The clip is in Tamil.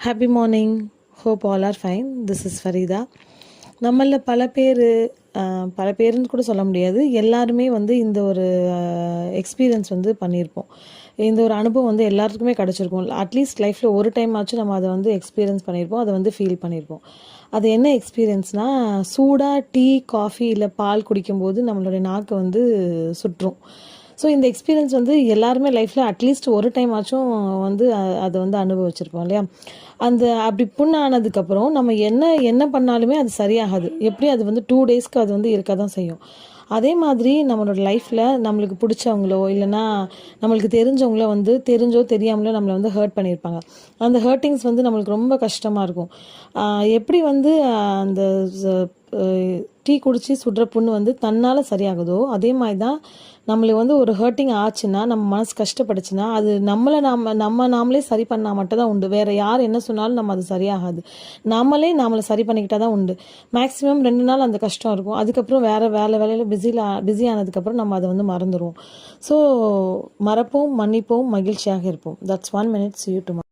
Happy morning. Hope all are fine. This is Farida. நம்மளில் பல பேருன்னு கூட சொல்ல முடியாது, எல்லாருமே வந்து இந்த ஒரு எக்ஸ்பீரியன்ஸ் வந்து பண்ணியிருப்போம். இந்த ஒரு அனுபவம் வந்து எல்லாத்துக்குமே கிடச்சிருக்கும். அட்லீஸ்ட் லைஃப்பில் ஒரு டைம் ஆச்சும் நம்ம அதை வந்து எக்ஸ்பீரியன்ஸ் பண்ணியிருப்போம், அதை வந்து ஃபீல் பண்ணியிருப்போம். அது என்ன எக்ஸ்பீரியன்ஸ்னால், சூடாக டீ, காஃபி இல்லை பால் குடிக்கும்போது நம்மளுடைய நாக்கு வந்து சுற்றும். ஸோ இந்த எக்ஸ்பீரியன்ஸ் வந்து எல்லாருமே லைஃப்பில் அட்லீஸ்ட் ஒரு டைம் ஆச்சும் வந்து அதை வந்து அனுபவிச்சிருப்போம் இல்லையா? அப்படி புண்ணானதுக்கப்புறம் நம்ம என்ன என்ன பண்ணாலுமே அது சரியாகாது. எப்படி அது வந்து 2 டேஸ்க்கு அது வந்து இருக்க தான் செய்யும். அதே மாதிரி நம்மளோட லைஃப்பில் நம்மளுக்கு பிடிச்சவங்களோ இல்லைன்னா நம்மளுக்கு தெரிஞ்சவங்களோ வந்து தெரிஞ்சோ தெரியாமலோ நம்மளை வந்து ஹர்ட் பண்ணியிருப்பாங்க. அந்த ஹர்ட்டிங்ஸ் வந்து நம்மளுக்கு ரொம்ப கஷ்டமாக இருக்கும். எப்படி வந்து அந்த டீ குடித்து சுடுற புண்ணு வந்து தன்னால் சரியாகுதோ, அதே மாதிரி தான் நம்மளுக்கு வந்து ஒரு ஹர்ட்டிங் ஆச்சுன்னா, நம்ம மனசு கஷ்டப்பட்டுச்சுன்னா, அது நாமளே சரி பண்ணால் மட்டும் தான் உண்டு. வேறு யார் என்ன சொன்னாலும் நம்ம அது சரியாகாது. நம்மளை சரி பண்ணிக்கிட்டால் தான் உண்டு. மேக்ஸிமம் 2 நாள் அந்த கஷ்டம் இருக்கும். அதுக்கப்புறம் வேறு வேலையில் பிஸி ஆனதுக்கப்புறம் நம்ம அதை வந்து மறந்துடுவோம். ஸோ மறப்போம், மன்னிப்போம், மகிழ்ச்சியாக இருப்போம். That's 1 minute. See you tomorrow.